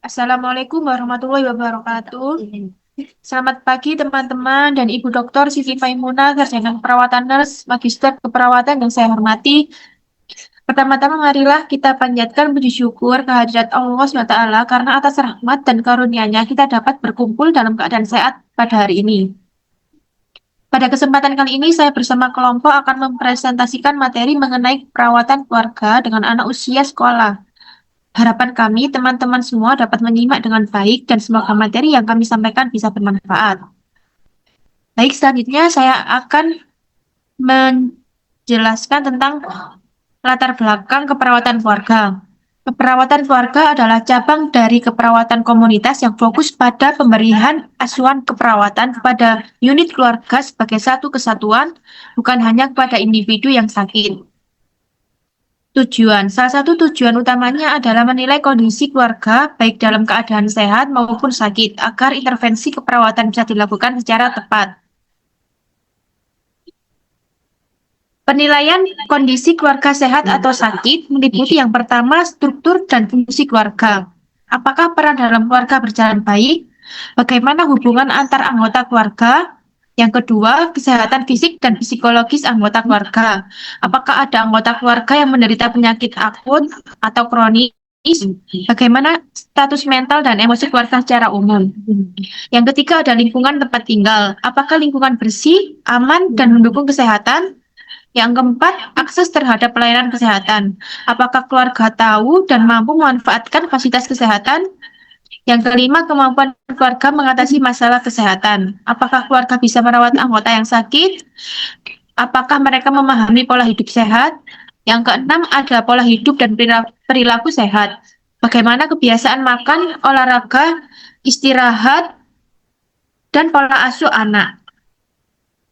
Assalamualaikum warahmatullahi wabarakatuh. Selamat pagi teman-teman dan Ibu Dokter Siti Maimunah, sarjana keperawatan nurse, magister keperawatan yang saya hormati. Pertama-tama marilah kita panjatkan puji syukur kehadirat Allah SWT karena atas rahmat dan karunia-Nya kita dapat berkumpul dalam keadaan sehat pada hari ini. Pada kesempatan kali ini saya bersama kelompok akan mempresentasikan materi mengenai perawatan keluarga dengan anak usia sekolah. Harapan kami, teman-teman semua dapat menyimak dengan baik dan semoga materi yang kami sampaikan bisa bermanfaat. Baik, selanjutnya saya akan menjelaskan tentang latar belakang keperawatan keluarga. Keperawatan keluarga adalah cabang dari keperawatan komunitas yang fokus pada pemberian asuhan keperawatan kepada unit keluarga sebagai satu kesatuan, bukan hanya kepada individu yang sakit. Salah satu tujuan utamanya adalah menilai kondisi keluarga baik dalam keadaan sehat maupun sakit agar intervensi keperawatan bisa dilakukan secara tepat. Penilaian kondisi keluarga sehat atau sakit meliputi yang pertama struktur dan fungsi keluarga. Apakah peran dalam keluarga berjalan baik? Bagaimana hubungan antar anggota keluarga? Yang kedua, kesehatan fisik dan psikologis anggota keluarga. Apakah ada anggota keluarga yang menderita penyakit akut atau kronis? Bagaimana status mental dan emosi keluarga secara umum? Yang ketiga, ada lingkungan tempat tinggal. Apakah lingkungan bersih, aman, dan mendukung kesehatan? Yang keempat, akses terhadap pelayanan kesehatan. Apakah keluarga tahu dan mampu memanfaatkan fasilitas kesehatan? Yang kelima, kemampuan keluarga mengatasi masalah kesehatan. Apakah keluarga bisa merawat anggota yang sakit? Apakah mereka memahami pola hidup sehat? Yang keenam, ada pola hidup dan perilaku sehat. Bagaimana kebiasaan makan, olahraga, istirahat, dan pola asuh anak.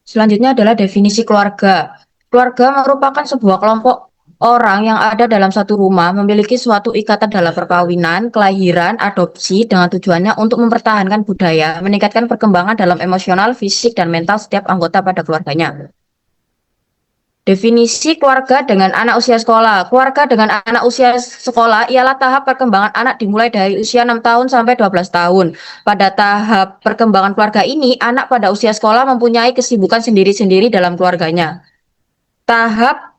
Selanjutnya adalah definisi keluarga. Keluarga merupakan sebuah kelompok orang yang ada dalam satu rumah, memiliki suatu ikatan dalam perkawinan, kelahiran, adopsi, dengan tujuannya untuk mempertahankan budaya, meningkatkan perkembangan dalam emosional, fisik, dan mental setiap anggota pada keluarganya. Definisi keluarga dengan anak usia sekolah. Keluarga dengan anak usia sekolah ialah tahap perkembangan anak dimulai dari usia 6 tahun sampai 12 tahun. Pada tahap perkembangan keluarga ini, anak pada usia sekolah mempunyai kesibukan sendiri-sendiri dalam keluarganya. Tahap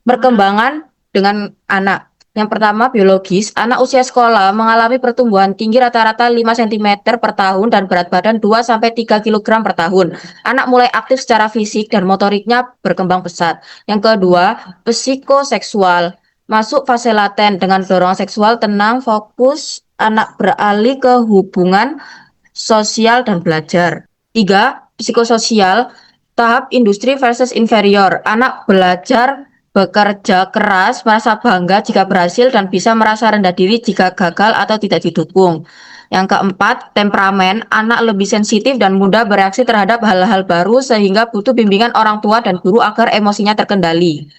perkembangan dengan anak. Yang pertama, biologis. Anak usia sekolah mengalami pertumbuhan tinggi rata-rata 5 cm per tahun dan berat badan 2-3 kg per tahun. Anak mulai aktif secara fisik dan motoriknya berkembang pesat. Yang kedua, psikoseksual. Masuk fase laten dengan dorongan seksual tenang, fokus, anak beralih ke hubungan sosial dan belajar. Tiga, psikososial. Tahap industri versus inferior. Anak belajar bekerja keras, merasa bangga jika berhasil, dan bisa merasa rendah diri jika gagal atau tidak didukung. Yang keempat, temperamen. Anak lebih sensitif dan mudah bereaksi terhadap hal-hal baru sehingga butuh bimbingan orang tua dan guru agar emosinya terkendali.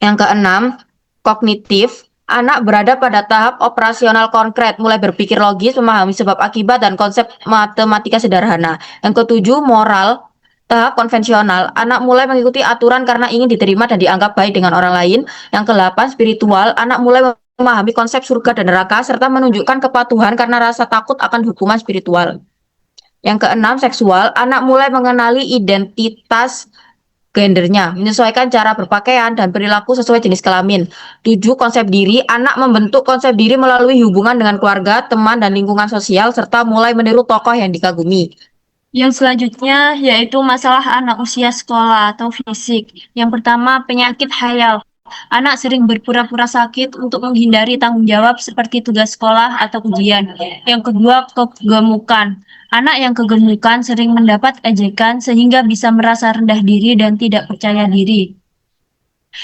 Yang keenam, kognitif. Anak berada pada tahap operasional konkret, mulai berpikir logis, memahami sebab akibat, dan konsep matematika sederhana. Yang ketujuh, moral. Tahap konvensional, anak mulai mengikuti aturan karena ingin diterima dan dianggap baik dengan orang lain. Yang kedelapan, spiritual, anak mulai memahami konsep surga dan neraka, serta menunjukkan kepatuhan karena rasa takut akan hukuman spiritual. Yang keenam, seksual, anak mulai mengenali identitas gendernya, menyesuaikan cara berpakaian dan perilaku sesuai jenis kelamin. 7. Konsep diri. Anak membentuk konsep diri melalui hubungan dengan keluarga, teman, dan lingkungan sosial, serta mulai meniru tokoh yang dikagumi. Yang selanjutnya yaitu masalah anak usia sekolah atau fisik. Yang pertama, penyakit khayal. Anak sering berpura-pura sakit untuk menghindari tanggung jawab seperti tugas sekolah atau ujian. Yang kedua, kegemukan. Anak yang kegemukan sering mendapat ejekan sehingga bisa merasa rendah diri dan tidak percaya diri.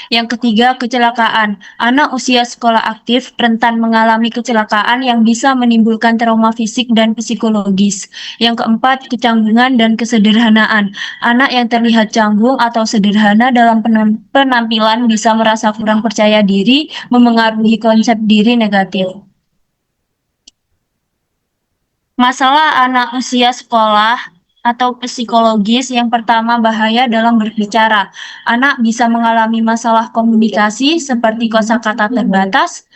Yang ketiga, kecelakaan. Anak usia sekolah aktif rentan mengalami kecelakaan yang bisa menimbulkan trauma fisik dan psikologis. Yang keempat, kecanggungan dan kesederhanaan. Anak yang terlihat canggung atau sederhana dalam penampilan bisa merasa kurang percaya diri, memengaruhi konsep diri negatif. Masalah anak usia sekolah atau psikologis. Yang pertama, bahaya dalam berbicara. Anak bisa mengalami masalah komunikasi seperti kosakata terbatas,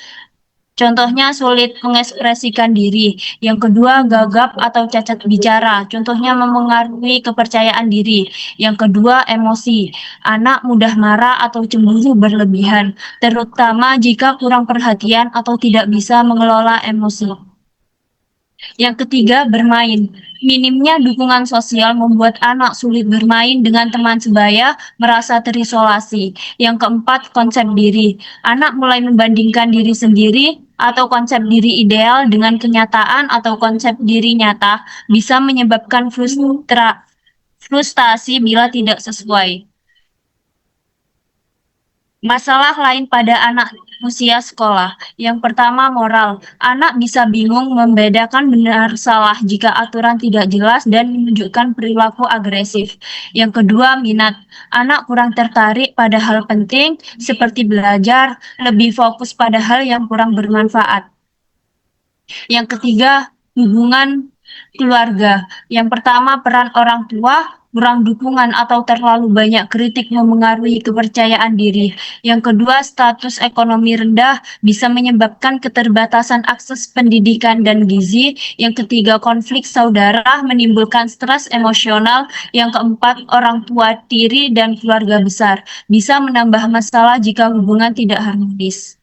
Contohnya sulit mengekspresikan diri. Yang kedua, gagap atau cacat bicara. Contohnya memengaruhi kepercayaan diri. Yang kedua, emosi. Anak mudah marah atau cemburu berlebihan, terutama jika kurang perhatian atau tidak bisa mengelola emosi. Yang ketiga, bermain. Minimnya dukungan sosial membuat anak sulit bermain dengan teman sebaya, merasa terisolasi. Yang keempat, konsep diri. Anak mulai membandingkan diri sendiri atau konsep diri ideal dengan kenyataan atau konsep diri nyata bisa menyebabkan frustasi bila tidak sesuai. Masalah lain pada anak usia sekolah. Yang pertama, moral. Anak bisa bingung membedakan benar salah jika aturan tidak jelas dan menunjukkan perilaku agresif. Yang kedua, minat. Anak kurang tertarik pada hal penting seperti belajar, lebih fokus pada hal yang kurang bermanfaat. Yang ketiga, hubungan keluarga. Yang pertama, peran orang tua, kurang dukungan atau terlalu banyak kritik memengaruhi kepercayaan diri. Yang kedua, status ekonomi rendah bisa menyebabkan keterbatasan akses pendidikan dan gizi. Yang ketiga, konflik saudara menimbulkan stres emosional. Yang keempat, orang tua tiri dan keluarga besar bisa menambah masalah jika hubungan tidak harmonis.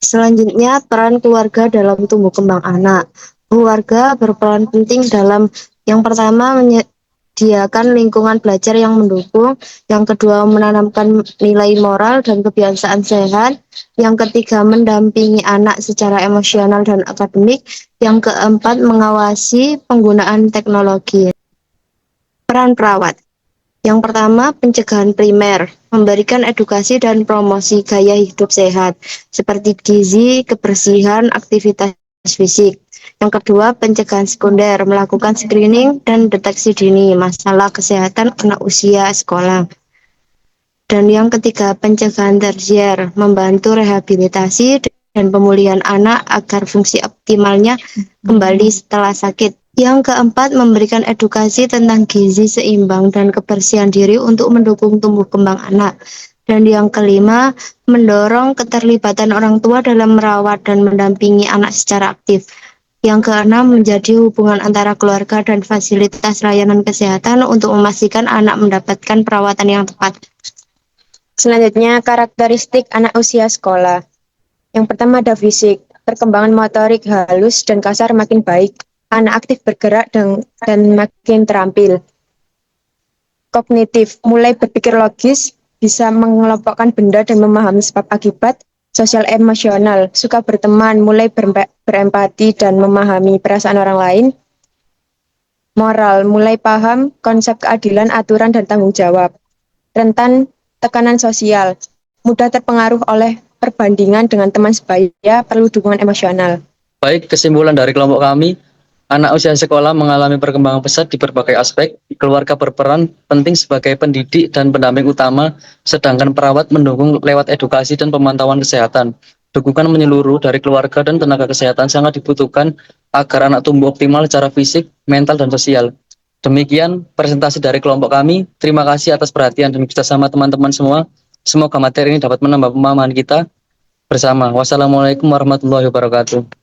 Selanjutnya, peran keluarga dalam tumbuh kembang anak. Keluarga berperan penting dalam yang pertama menyediakan lingkungan belajar yang mendukung, yang kedua menanamkan nilai moral dan kebiasaan sehat, yang ketiga mendampingi anak secara emosional dan akademik, yang keempat mengawasi penggunaan teknologi. Peran perawat. Yang pertama, pencegahan primer, memberikan edukasi dan promosi gaya hidup sehat, seperti gizi, kebersihan, aktivitas fisik. Yang kedua, pencegahan sekunder, melakukan screening dan deteksi dini masalah kesehatan anak usia sekolah. Dan yang ketiga, pencegahan tersier, membantu rehabilitasi dan pemulihan anak agar fungsi optimalnya kembali setelah sakit. Yang keempat, memberikan edukasi tentang gizi seimbang dan kebersihan diri untuk mendukung tumbuh kembang anak. Dan yang kelima, mendorong keterlibatan orang tua dalam merawat dan mendampingi anak secara aktif. Yang keenam, menjadi hubungan antara keluarga dan fasilitas layanan kesehatan untuk memastikan anak mendapatkan perawatan yang tepat. Selanjutnya, karakteristik anak usia sekolah. Yang pertama ada fisik, perkembangan motorik halus dan kasar makin baik. Anak aktif bergerak dan makin terampil. Kognitif, mulai berpikir logis, bisa mengelompokkan benda dan memahami sebab akibat. Sosial emosional, suka berteman, mulai berempati dan memahami perasaan orang lain. Moral, mulai paham konsep keadilan, aturan, dan tanggung jawab. Rentan tekanan sosial, mudah terpengaruh oleh perbandingan dengan teman sebaya, perlu dukungan emosional. Baik, kesimpulan dari kelompok kami, anak usia sekolah mengalami perkembangan pesat di berbagai aspek. Keluarga berperan penting sebagai pendidik dan pendamping utama, sedangkan perawat mendukung lewat edukasi dan pemantauan kesehatan. Dukungan menyeluruh dari keluarga dan tenaga kesehatan sangat dibutuhkan agar anak tumbuh optimal secara fisik, mental, dan sosial. Demikian presentasi dari kelompok kami. Terima kasih atas perhatian dan kerjasama teman-teman semua. Semoga materi ini dapat menambah pemahaman kita bersama. Wassalamualaikum warahmatullahi wabarakatuh.